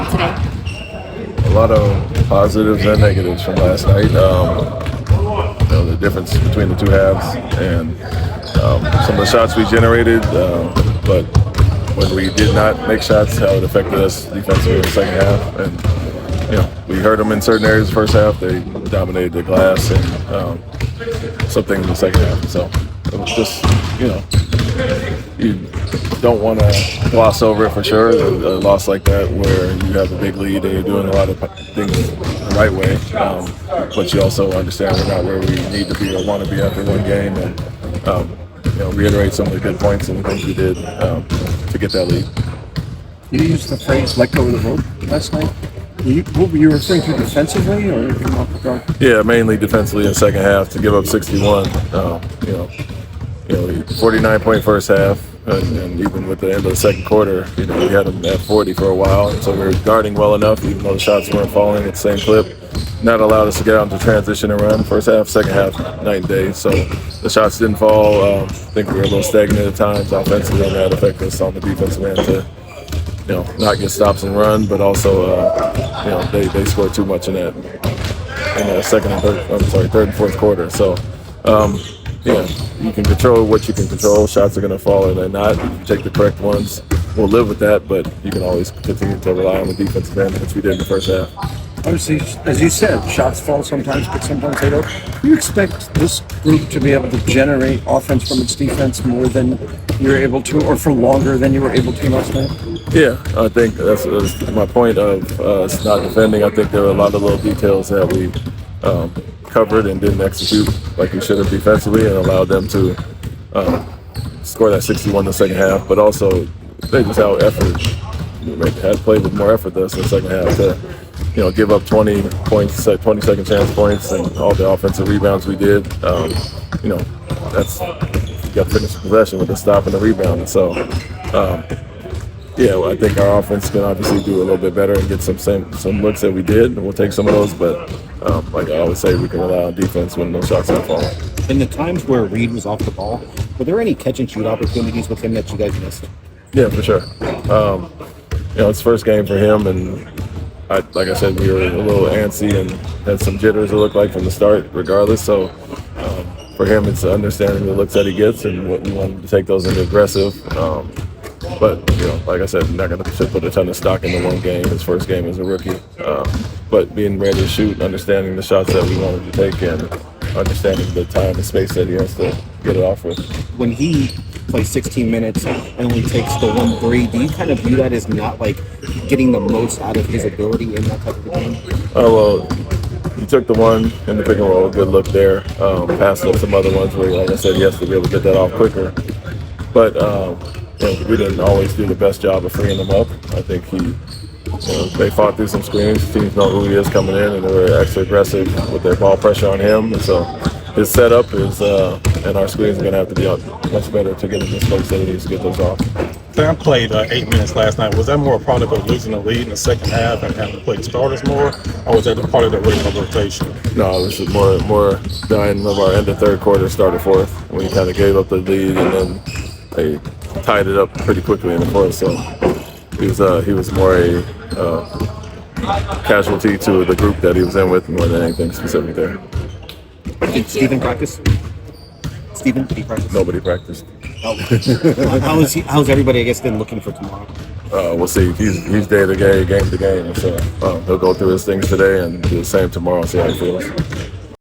today? A lot of positives and negatives from last night. The difference between the two halves and some of the shots we generated, but when we did not make shots, how it affected us defensively in the second half. And we hurt them in certain areas the first half. They dominated the glass and something in the second half. So it was just, you don't want to gloss over it for sure. A loss like that where you have a big lead and you're doing a lot of things the right way, but you also understand we're not where we need to be or want to be after one game, and reiterate some of the good points and the things we did to get that lead. You used the phrase "let go of the rope" last night. What were you referring to, defensively or in off the guard? Yeah, mainly defensively in the second half to give up 61. 49-point first half, and even with the end of the second quarter, we had them at 40 for a while, and so we were guarding well enough, even though the shots weren't falling at the same clip. Not allowed us to get out into transition and run. First half, second half, night and day. So the shots didn't fall. I think we were a little stagnant at times offensively, and that affected us on the defensive end to, not get stops and run, but also, they scored too much in that third and fourth quarter. So. You can control what you can control. Shots are going to fall or they're not. If you take the correct ones, we'll live with that, but you can always continue to rely on the defensive end, which we did in the first half. Obviously, as you said, shots fall sometimes, but sometimes they don't. Do you expect this group to be able to generate offense from its defense more than you're able to, or for longer than you were able to last night? Yeah, I think that's my point of us not defending. I think there were a lot of little details that we covered and didn't execute like we should have defensively, and allowed them to score that 61 in the second half. But also, they just out effort. Had played with more effort this in the second half to, give up 20 points, 20 second chance points, and all the offensive rebounds we did. That's you got to finish the possession with a stop and a rebound. And so, I think our offense can obviously do a little bit better and get some looks that we did. And we'll take some of those, but like I always say, we can rely on defense when those shots don't fall. In the times where Reed was off the ball, were there any catch and shoot opportunities with him that you guys missed? Yeah, for sure. It's first game for him, and like I said, we were a little antsy and had some jitters, it looked like, from the start, regardless. So for him, it's understanding the looks that he gets, and what we want him to take those into aggressive. But, like I said, I'm not going to put a ton of stock into one game, his first game as a rookie. But being ready to shoot, understanding the shots that we wanted to take, and understanding the time and space that he has to get it off with. When he plays 16 minutes and only takes the 1-3, do you kind of view that as not like getting the most out of his ability in that type of a game? Oh, well, he took the one in the pick and roll, good look there. Passed up some other ones where, like I said, he has to be able to get that off quicker. But we didn't always do the best job of freeing him up. I think they fought through some screens. Teams know who he is coming in, and they were extra aggressive with their ball pressure on him. And so his setup is, and our screens are going to have to be much better to get him the space that he needs to get those off. Sam played 8 minutes last night. Was that more a product of losing the lead in the second half and having to play the starters more, or was that a part of the regular rotation? No, this is more the end of our end of third quarter, started fourth, when he kind of gave up the lead, and then they tied it up pretty quickly in the fourth. So he was more a casualty to the group that he was in with more than anything specific there. Did Steven practice? Steven, did he practice? Nobody practiced. Oh. How's everybody, I guess, then looking for tomorrow? We'll see. He's day to day, game to game. So he'll go through his things today and do the same tomorrow and see how he feels.